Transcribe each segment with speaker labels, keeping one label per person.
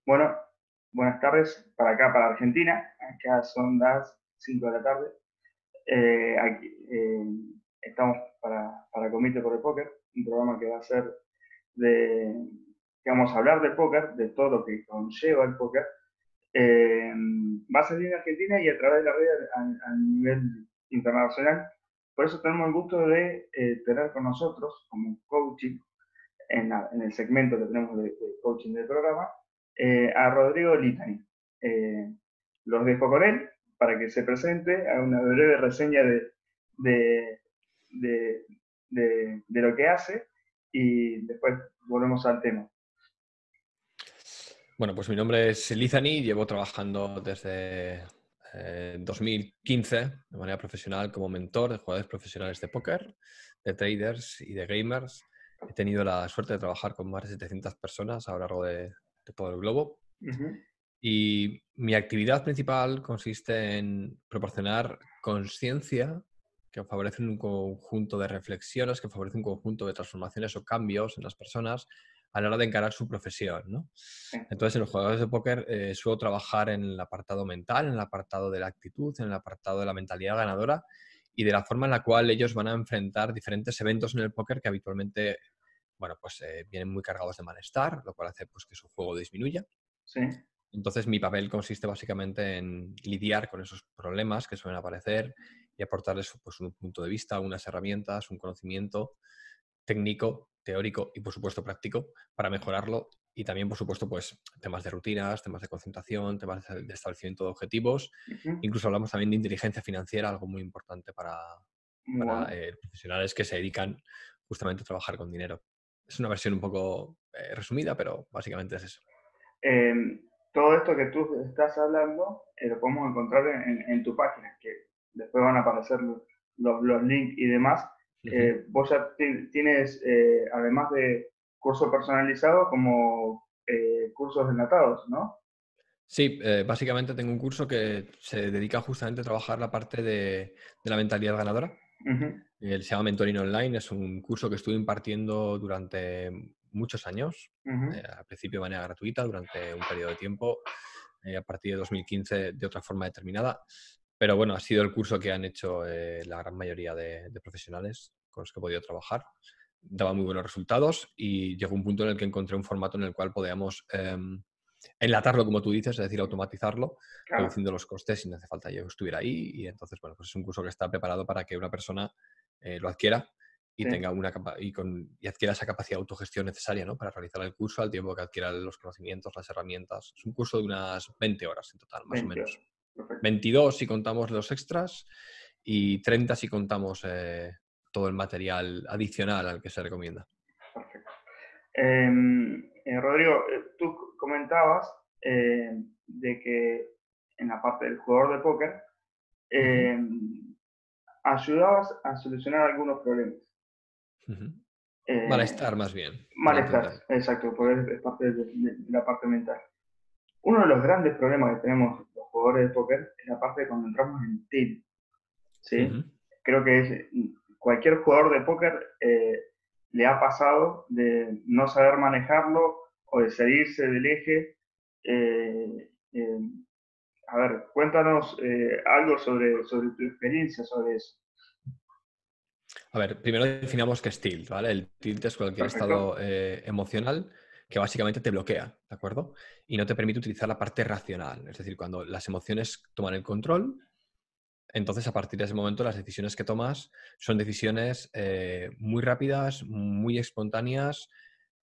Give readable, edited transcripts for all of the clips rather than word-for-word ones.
Speaker 1: Bueno, buenas tardes para acá, para Argentina. Acá son las 5 de la tarde. Aquí, estamos para Comité por el Póker, un programa que va a ser de, que vamos a hablar de póker, de todo lo que conlleva el póker. Eh, Va a salir en Argentina y a través de la red a nivel internacional. Por eso tenemos el gusto de tener con nosotros como coaching en el segmento que tenemos de coaching del programa, a Rodrigo Litani. Eh, los dejo con él para que se presente, haga una breve reseña de, de, de lo que hace y después volvemos al tema.
Speaker 2: Bueno, pues mi nombre es Lizani, llevo trabajando desde 2015 de manera profesional como mentor de jugadores profesionales de póker, de traders y de gamers. He tenido la suerte de trabajar con más de 700 personas a lo largo de todo el globo.
Speaker 1: Uh-huh.
Speaker 2: Y mi actividad principal consiste en proporcionar conciencia que favorece un conjunto de reflexiones, que favorece un conjunto de transformaciones o cambios en las personas a la hora de encarar su profesión, ¿no?
Speaker 1: Sí.
Speaker 2: Entonces, en los jugadores de póker suelo trabajar en el apartado mental, en el apartado de la actitud, en el apartado de la mentalidad ganadora y de la forma en la cual ellos van a enfrentar diferentes eventos en el póker que habitualmente, bueno, pues vienen muy cargados de malestar, lo cual hace pues, que su juego disminuya.
Speaker 1: Sí.
Speaker 2: Entonces, mi papel consiste básicamente en lidiar con esos problemas que suelen aparecer y aportarles pues, un punto de vista, unas herramientas, un conocimiento técnico, teórico y, por supuesto, práctico para mejorarlo. Y también, por supuesto, pues temas de rutinas, temas de concentración, temas de establecimiento de objetivos.
Speaker 1: Uh-huh.
Speaker 2: Incluso hablamos también de inteligencia financiera, algo muy importante
Speaker 1: Muy
Speaker 2: para
Speaker 1: bueno.
Speaker 2: profesionales que se dedican justamente a trabajar con dinero. Es una versión un poco resumida, pero básicamente es eso.
Speaker 1: Eh, Todo esto que tú estás hablando lo podemos encontrar en tu página, que después van a aparecer los links y demás.
Speaker 2: Ujú.
Speaker 1: Vos ya tienes, además de curso personalizado, como cursos enlatados, ¿no?
Speaker 2: Sí, básicamente tengo un curso que se dedica justamente a trabajar la parte de la mentalidad ganadora.
Speaker 1: Uh-huh.
Speaker 2: Se llama Mentoring Online, es un curso que estuve impartiendo durante muchos años,
Speaker 1: Uh-huh.
Speaker 2: al principio de manera gratuita, durante un periodo de tiempo, a partir de 2015 de otra forma determinada. Pero bueno, ha sido el curso que han hecho la gran mayoría de profesionales con los que he podido trabajar. Daba muy buenos resultados y llegó un punto en el que encontré un formato en el cual podíamos enlatarlo, como tú dices, es decir, automatizarlo,
Speaker 1: Claro,
Speaker 2: reduciendo los costes si no hace falta yo estuviera ahí. Y entonces, bueno, pues es un curso que está preparado para que una persona lo adquiera y
Speaker 1: sí.
Speaker 2: tenga y adquiera esa capacidad de autogestión necesaria, ¿no? Para realizar el curso al tiempo que adquiera los conocimientos, las herramientas. Es un curso de unas 20 horas en total, más o
Speaker 1: 20 horas.
Speaker 2: menos.
Speaker 1: Perfecto.
Speaker 2: 22 si contamos los extras y 30 si contamos todo el material adicional al que se recomienda.
Speaker 1: Perfecto. Rodrigo, tú comentabas de que en la parte del jugador de póker
Speaker 2: Ujú,
Speaker 1: eh, ayudabas a solucionar algunos problemas.
Speaker 2: ujú.
Speaker 1: Eh,
Speaker 2: Malestar, más bien, para
Speaker 1: Malestar,
Speaker 2: entenderlo.
Speaker 1: exacto, porque es parte de la parte mental. Uno de los grandes problemas que tenemos los jugadores de póker es la parte de cuando entramos en tilt,
Speaker 2: Ujú.
Speaker 1: ¿sí? Creo que cualquier jugador de póker le ha pasado de no saber manejarlo o de salirse del eje. Eh, eh, a ver, cuéntanos algo sobre tu experiencia sobre eso.
Speaker 2: A ver, primero definamos qué es tilt, ¿vale? El tilt es cualquier
Speaker 1: Perfecto.
Speaker 2: estado emocional que básicamente te bloquea, ¿de acuerdo? Y no te permite utilizar la parte racional. Es decir, cuando las emociones toman el control, entonces a partir de ese momento las decisiones que tomas son decisiones muy rápidas, muy espontáneas,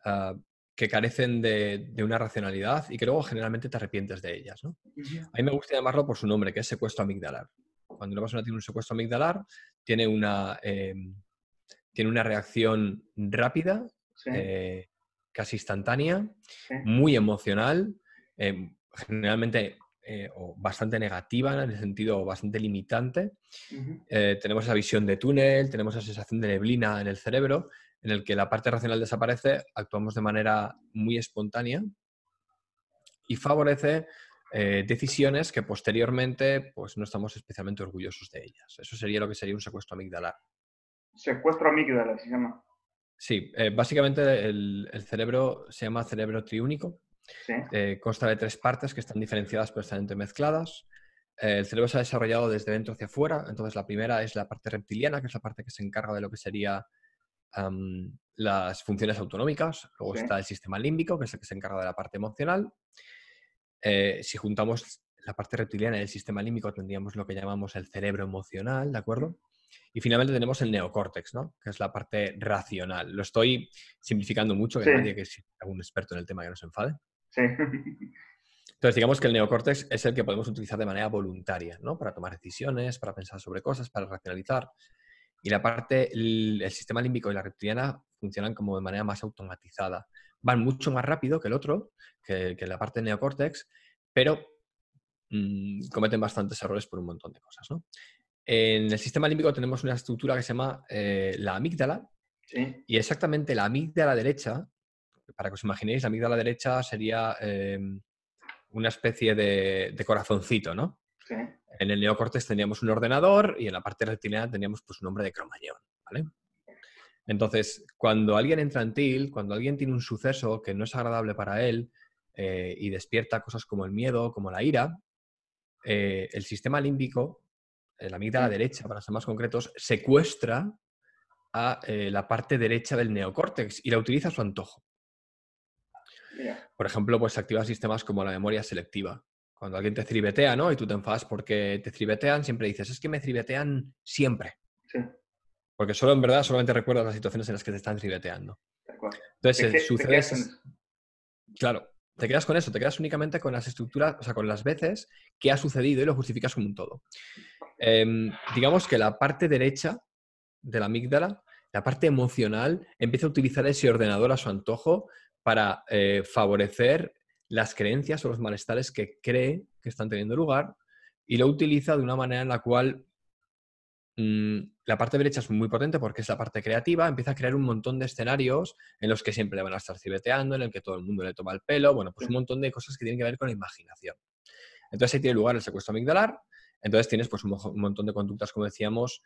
Speaker 2: ah, que carecen de una racionalidad y que luego generalmente te arrepientes de ellas, ¿no?
Speaker 1: Ujú.
Speaker 2: A mí me gusta llamarlo por su nombre, que es secuestro amigdalar. Cuando una persona tiene un secuestro amigdalar, tiene una reacción rápida,
Speaker 1: Sí,
Speaker 2: eh, casi instantánea,
Speaker 1: sí.
Speaker 2: muy emocional, generalmente o bastante negativa, en el sentido bastante limitante.
Speaker 1: Ujú.
Speaker 2: Tenemos esa visión de túnel, tenemos esa sensación de neblina en el cerebro, en el que la parte racional desaparece, actuamos de manera muy espontánea y favorece decisiones que posteriormente pues, no estamos especialmente orgullosos de ellas. Eso sería lo que sería un secuestro amigdalar.
Speaker 1: Secuestro amígdala se llama.
Speaker 2: Sí, básicamente el cerebro se llama cerebro triúnico
Speaker 1: Sí.
Speaker 2: Consta de 3 partes que están diferenciadas pero están entremezcladas. El cerebro se ha desarrollado desde dentro hacia afuera. Entonces, la primera es la parte reptiliana, que es la parte que se encarga de lo que sería las funciones autonómicas. Luego
Speaker 1: Sí.
Speaker 2: está el sistema límbico, que es el que se encarga de la parte emocional. Si juntamos la parte reptiliana y el sistema límbico, tendríamos lo que llamamos el cerebro emocional, ¿de acuerdo? Y finalmente tenemos el neocórtex, ¿no? Que es la parte racional. Lo estoy simplificando mucho, que
Speaker 1: Sí.
Speaker 2: nadie que sea un experto en el tema que no se enfade.
Speaker 1: Sí.
Speaker 2: Entonces, digamos que el neocórtex es el que podemos utilizar de manera voluntaria, ¿no? Para tomar decisiones, para pensar sobre cosas, para racionalizar. Y la parte, el sistema límbico y la reptiliana funcionan como de manera más automatizada. Van mucho más rápido que el otro, que la parte neocórtex, pero cometen bastantes errores por un montón de cosas, ¿no? En el sistema límbico tenemos una estructura que se llama la amígdala,
Speaker 1: Sí.
Speaker 2: y exactamente la amígdala derecha, para que os imaginéis, la amígdala derecha sería una especie de corazoncito, ¿no?
Speaker 1: Sí.
Speaker 2: En el neocórtex tendríamos un ordenador y en la parte reptiliana tendríamos pues, un nombre de cromañón, ¿vale? Entonces, cuando alguien entra en tilt, cuando alguien tiene un suceso que no es agradable para él y despierta cosas como el miedo, como la ira, el sistema límbico, la amígdala
Speaker 1: Sí.
Speaker 2: derecha, para ser más concretos, secuestra a la parte derecha del neocórtex y la utiliza a su antojo.
Speaker 1: Mira.
Speaker 2: Por ejemplo, pues activa sistemas como la memoria selectiva. Cuando alguien te tribetea, ¿no? Y tú te enfadas porque te tribetean, siempre dices, es que me tribetean siempre.
Speaker 1: Sí.
Speaker 2: Porque solo en verdad solamente recuerdas las situaciones en las que te están tribeteando.
Speaker 1: Tal cual.
Speaker 2: Entonces,
Speaker 1: Te
Speaker 2: sucede
Speaker 1: quedas
Speaker 2: ese...
Speaker 1: con eso.
Speaker 2: Claro, te quedas con eso, te quedas únicamente con las estructuras, o sea, con las veces que ha sucedido y lo justificas como un todo. Digamos que la parte derecha de la amígdala, la parte emocional, empieza a utilizar ese ordenador a su antojo para favorecer las creencias o los malestares que cree que están teniendo lugar, y lo utiliza de una manera en la cual la parte derecha es muy potente porque es la parte creativa, empieza a crear un montón de escenarios en los que siempre le van a estar cibeteando, en el que todo el mundo le toma el pelo, bueno, pues
Speaker 1: Sí.
Speaker 2: un montón de cosas que tienen que ver con la imaginación. Entonces ahí tiene lugar el secuestro amigdalar, entonces tienes pues un montón de conductas, como decíamos,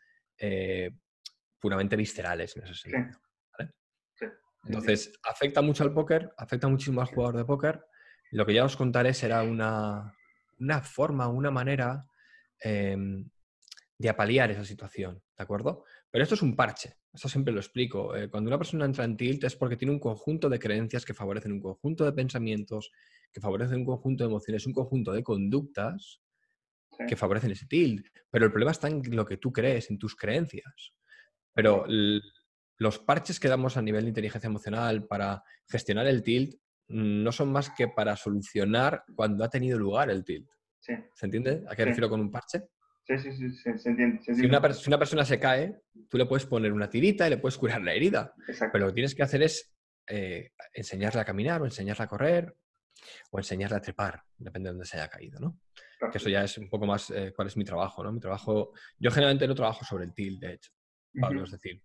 Speaker 2: puramente viscerales en ese
Speaker 1: Sí.
Speaker 2: sentido, ¿vale?
Speaker 1: Sí.
Speaker 2: Entonces, afecta mucho al póker, afecta muchísimo al jugador de póker. Lo que ya os contaré será una forma, una manera de apaliar esa situación, ¿de acuerdo? Pero esto es un parche, esto siempre lo explico. Cuando una persona entra en tilt es porque tiene un conjunto de creencias que favorecen un conjunto de pensamientos, que favorecen un conjunto de emociones, un conjunto de conductas
Speaker 1: Sí.
Speaker 2: que favorecen ese tilt. Pero el problema está en lo que tú crees, en tus creencias. Pero
Speaker 1: Wow.
Speaker 2: los parches que damos a nivel de inteligencia emocional para gestionar el tilt no son más que para solucionar cuando ha tenido lugar el tilt.
Speaker 1: Sí.
Speaker 2: ¿Se entiende a qué
Speaker 1: Sí.
Speaker 2: refiero con un parche?
Speaker 1: Sí, sí, sí, sí, se entiende, se
Speaker 2: Si
Speaker 1: entiende.
Speaker 2: una persona se cae, tú le puedes poner una tirita y le puedes curar la herida.
Speaker 1: Exacto.
Speaker 2: Pero lo que tienes que hacer es enseñarle a caminar o enseñarle a correr o enseñarle a trepar, depende de dónde se haya caído, ¿no? Que eso
Speaker 1: Perfecto.
Speaker 2: ya es un poco más cuál es mi trabajo, ¿no? Mi trabajo, yo generalmente no trabajo sobre el tilt, de hecho, Pablo, es
Speaker 1: Ujú.
Speaker 2: decir,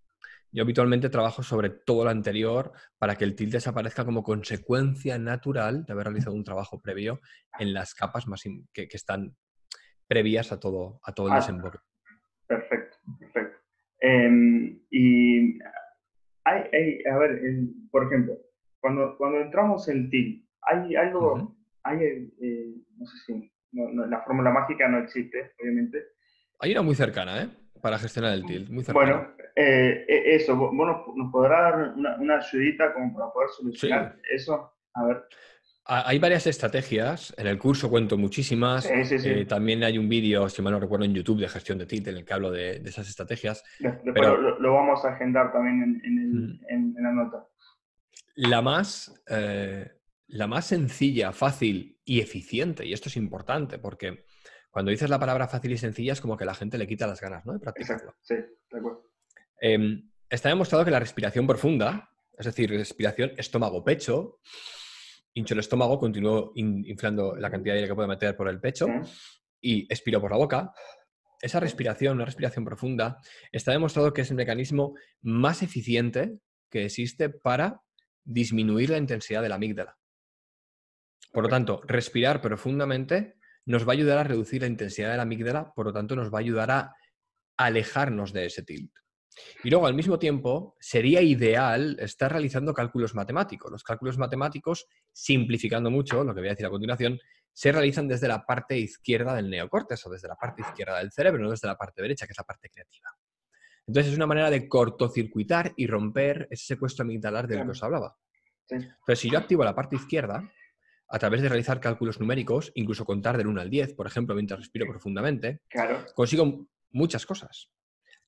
Speaker 2: yo habitualmente trabajo sobre todo lo anterior para que el tilt desaparezca como consecuencia natural de haber realizado un trabajo previo en las capas más que están previas a todo el
Speaker 1: Ah,
Speaker 2: desemboque.
Speaker 1: perfecto, perfecto. Y a ver, por ejemplo, cuando entramos en TIL, hay
Speaker 2: Ujú.
Speaker 1: algo, no sé si, la fórmula mágica no existe, obviamente.
Speaker 2: Hay una muy cercana, ¿eh? Para gestionar el tilt, muy cercana.
Speaker 1: Bueno, eso, vos nos podrás dar una ayudita como para poder
Speaker 2: Sí.
Speaker 1: solucionar eso. A ver.
Speaker 2: Hay varias estrategias, en el curso cuento muchísimas,
Speaker 1: Sí, sí, sí.
Speaker 2: también hay un vídeo, si mal no recuerdo, en YouTube de gestión de tilt en el que hablo de esas estrategias,
Speaker 1: Después
Speaker 2: pero
Speaker 1: lo vamos a agendar también
Speaker 2: mm,
Speaker 1: en la nota.
Speaker 2: la más, la más sencilla, fácil y eficiente, y esto es importante porque cuando dices la palabra fácil y sencilla es como que la gente le quita las ganas, ¿no?, de
Speaker 1: Exacto,
Speaker 2: practicarlo.
Speaker 1: sí, de acuerdo.
Speaker 2: Está demostrado que la respiración profunda, es decir, respiración estómago-pecho, hincho el estómago, continúo inflando la cantidad de aire que puedo meter por el
Speaker 1: Sí,
Speaker 2: pecho y expiro por la boca. Esa
Speaker 1: sí,
Speaker 2: respiración, una respiración profunda, está demostrado que es el mecanismo más eficiente que existe para disminuir la intensidad de la amígdala. Por lo
Speaker 1: perfecto.
Speaker 2: tanto, respirar profundamente nos va a ayudar a reducir la intensidad de la amígdala, por lo tanto, nos va a ayudar a alejarnos de ese tilt. Y luego, al mismo tiempo, sería ideal estar realizando cálculos matemáticos. Los cálculos matemáticos, simplificando mucho, lo que voy a decir a continuación, se realizan desde la parte izquierda del neocórtex o desde la parte izquierda del cerebro, no desde la parte derecha, que es la parte creativa. Entonces, es una manera de cortocircuitar y romper ese secuestro amigdalar del que os hablaba.
Speaker 1: Sí.
Speaker 2: Entonces, si yo activo la parte izquierda, a través de realizar cálculos numéricos, incluso contar del 1 al 10, por ejemplo, mientras respiro profundamente,
Speaker 1: Claro.
Speaker 2: consigo muchas cosas.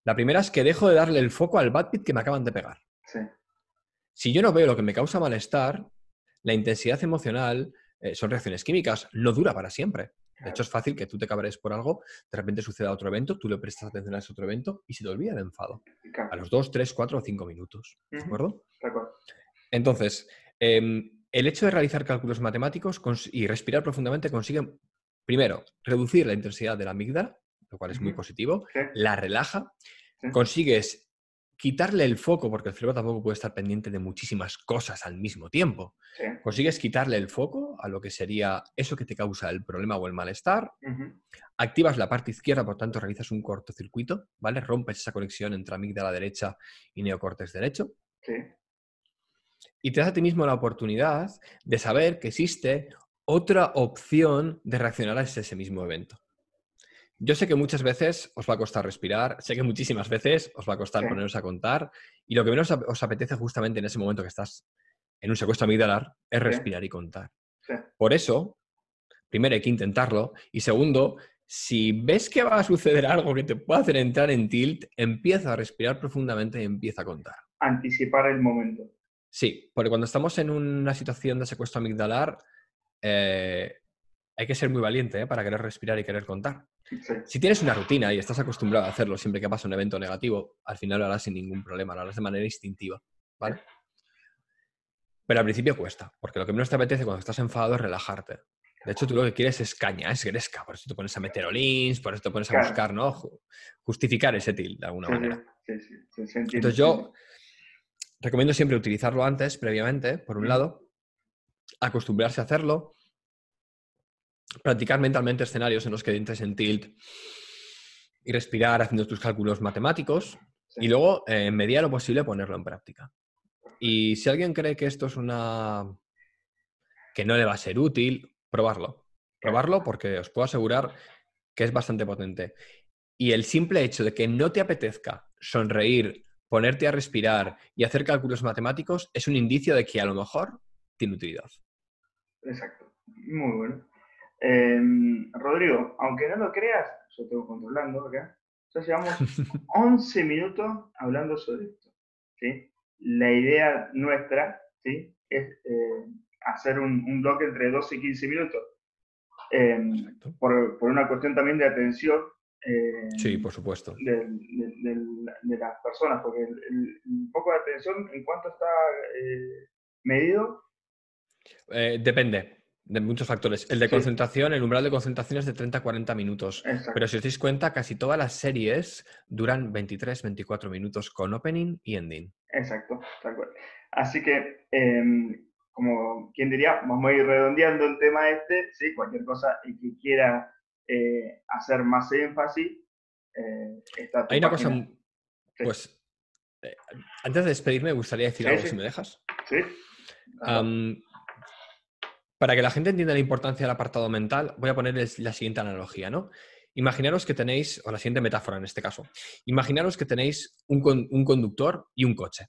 Speaker 2: La primera es que dejo de darle el foco al bad beat que me acaban de pegar.
Speaker 1: Sí.
Speaker 2: Si yo no veo lo que me causa malestar, la intensidad emocional, son reacciones químicas, no dura para siempre. De hecho, es fácil que tú te cabres por algo, de repente suceda otro evento, tú le prestas atención a ese otro evento y se te olvida el enfado.
Speaker 1: Claro.
Speaker 2: A los 2, 3, 4 o 5 minutos. ¿De acuerdo?
Speaker 1: De acuerdo.
Speaker 2: Entonces, el hecho de realizar cálculos matemáticos y respirar profundamente consigue, primero, reducir la intensidad de la amígdala, lo cual es muy positivo,
Speaker 1: Sí.
Speaker 2: la relaja,
Speaker 1: Sí.
Speaker 2: consigues quitarle el foco, porque el cerebro tampoco puede estar pendiente de muchísimas cosas al mismo tiempo.
Speaker 1: Sí.
Speaker 2: Consigues quitarle el foco a lo que sería eso que te causa el problema o el malestar, activas la parte izquierda, por tanto realizas un cortocircuito, ¿vale? Rompes esa conexión entre amígdala derecha y neocórtex derecho.
Speaker 1: Sí.
Speaker 2: Y te das a ti mismo la oportunidad de saber que existe otra opción de reaccionar a ese mismo evento. Yo sé que muchas veces os va a costar respirar, sé que muchísimas veces os va a costar poneros a contar, y lo que menos os apetece justamente en ese momento que estás en un secuestro amigdalar es respirar y contar.
Speaker 1: Sí.
Speaker 2: Por eso, primero hay que intentarlo, y segundo, si ves que va a suceder algo que te pueda hacer entrar en tilt, empieza a respirar profundamente y empieza a contar.
Speaker 1: Anticipar el momento.
Speaker 2: Sí, porque cuando estamos en una situación de secuestro amigdalar, hay que ser muy valiente para querer respirar y querer contar.
Speaker 1: Sí.
Speaker 2: Si tienes una rutina y estás acostumbrado a hacerlo siempre que pasa un evento negativo, al final lo harás sin ningún problema, lo harás de manera instintiva, ¿vale? Pero al principio cuesta, porque lo que menos te apetece cuando estás enfadado es relajarte. De hecho, tú lo que quieres es caña, es gresca, por eso te pones a meter olins, por eso te pones a buscar, ¿no? Justificar ese tilt de alguna manera.
Speaker 1: Sí, se entiende.
Speaker 2: Entonces yo recomiendo siempre utilizarlo antes, previamente, por un lado, acostumbrarse a hacerlo, practicar mentalmente escenarios en los que entres en tilt y respirar haciendo tus cálculos matemáticos y luego, en medida de lo posible, ponerlo en práctica. Y si alguien cree que esto es que no le va a ser útil, probarlo. Probarlo porque os puedo asegurar que es bastante potente. Y el simple hecho de que no te apetezca sonreír, ponerte a respirar y hacer cálculos matemáticos es un indicio de que a lo mejor tiene utilidad.
Speaker 1: Exacto. Muy bueno. Rodrigo, aunque no lo creas, yo tengo controlando acá, ya llevamos 11 minutos hablando sobre esto. ¿Sí? La idea nuestra, ¿sí?, es hacer un bloque entre 12 y 15 minutos. Por una cuestión también de atención.
Speaker 2: Sí, por supuesto.
Speaker 1: De las personas, porque el foco de atención, ¿en cuánto está medido?
Speaker 2: Depende de muchos factores. El de concentración, el umbral de concentración es de 30 a 40 minutos.
Speaker 1: Exacto.
Speaker 2: Pero si os dais cuenta, casi todas las series duran 23, 24 minutos con opening y ending.
Speaker 1: Exacto, tal cual. Así que, como quien diría, vamos a ir redondeando el tema ¿sí? Cualquier cosa y que quiera hacer más énfasis, está tu
Speaker 2: Hay una cosa, pues, antes de despedirme, me gustaría decir algo, si me dejas.
Speaker 1: Sí.
Speaker 2: Para que la gente entienda la importancia del apartado mental, voy a ponerles la siguiente analogía, ¿no? Imaginaros que tenéis, o la siguiente metáfora en este caso, imaginaros que tenéis un conductor y un coche.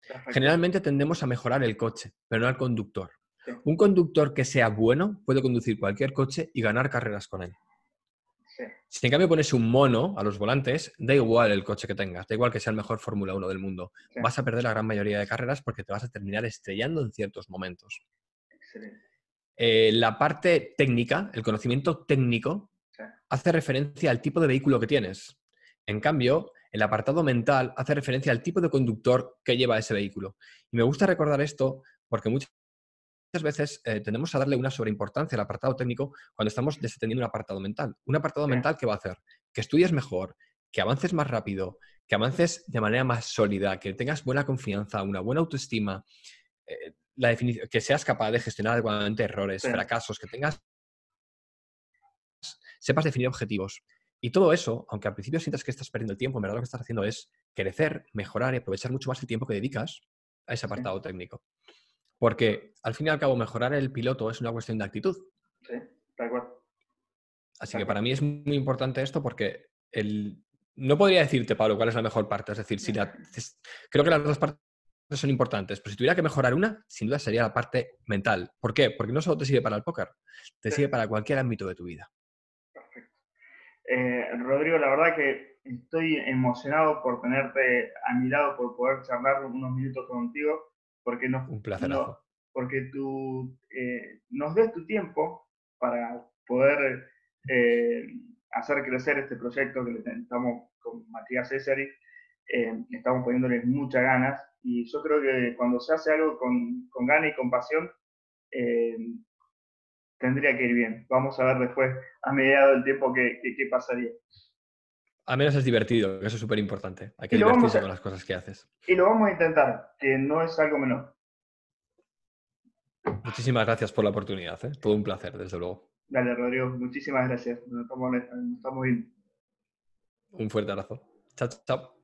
Speaker 1: Perfecto.
Speaker 2: Generalmente tendemos a mejorar el coche, pero no al conductor.
Speaker 1: Sí.
Speaker 2: Un conductor que sea bueno puede conducir cualquier coche y ganar carreras con él.
Speaker 1: Sí.
Speaker 2: Si en cambio pones un mono a los volantes, da igual el coche que tengas, da igual que sea el mejor Fórmula 1 del mundo.
Speaker 1: Sí.
Speaker 2: Vas a perder la gran mayoría de carreras porque te vas a terminar estrellando en ciertos momentos.
Speaker 1: Excelente.
Speaker 2: La parte técnica, el conocimiento técnico, hace referencia al tipo de vehículo que tienes. En cambio, el apartado mental hace referencia al tipo de conductor que lleva ese vehículo. Y me gusta recordar esto porque muchas veces tendemos a darle una sobreimportancia al apartado técnico cuando estamos desatendiendo un apartado mental. Un apartado mental que va a hacer que estudies mejor, que avances más rápido, que avances de manera más sólida, que tengas buena confianza, una buena autoestima, que seas capaz de gestionar adecuadamente errores, fracasos, que sepas definir objetivos. Y todo eso, aunque al principio sientas que estás perdiendo el tiempo, en verdad lo que estás haciendo es crecer, mejorar y aprovechar mucho más el tiempo que dedicas a ese
Speaker 1: Sí,
Speaker 2: apartado técnico. Porque al fin y al cabo, mejorar el piloto es una cuestión de actitud.
Speaker 1: sí, tal cual,
Speaker 2: Así
Speaker 1: tal
Speaker 2: que para
Speaker 1: cual.
Speaker 2: mí es muy importante esto porque no podría decirte, Pablo, cuál es la mejor parte. Es decir, creo que las dos partes son importantes, pero si tuviera que mejorar una, sin duda sería la parte mental. ¿Por qué? Porque no solo te sirve para el póker, te
Speaker 1: Sí,
Speaker 2: sirve para cualquier ámbito de tu vida.
Speaker 1: perfecto. Rodrigo, la verdad que estoy emocionado por tenerte a mi lado, por poder charlar unos minutos contigo, porque,
Speaker 2: Un placerazo.
Speaker 1: porque tú nos des tu tiempo para poder eh, hacer crecer este proyecto que estamos con Matías Cesari, estamos poniéndole muchas ganas y yo creo que cuando se hace algo con ganas y con pasión, eh, tendría que ir bien. Vamos a ver después, a mediado del tiempo, qué pasaría.
Speaker 2: Al menos es divertido, que eso es súper importante. Hay que
Speaker 1: Y lo vamos
Speaker 2: divertirse
Speaker 1: a,
Speaker 2: con las cosas que haces.
Speaker 1: y lo vamos a intentar, que no es algo menor.
Speaker 2: Muchísimas gracias por la oportunidad, ¿eh? Todo un placer, desde luego.
Speaker 1: Dale, Rodrigo, muchísimas gracias. Nos estamos viendo.
Speaker 2: Un fuerte abrazo. Chao, chao.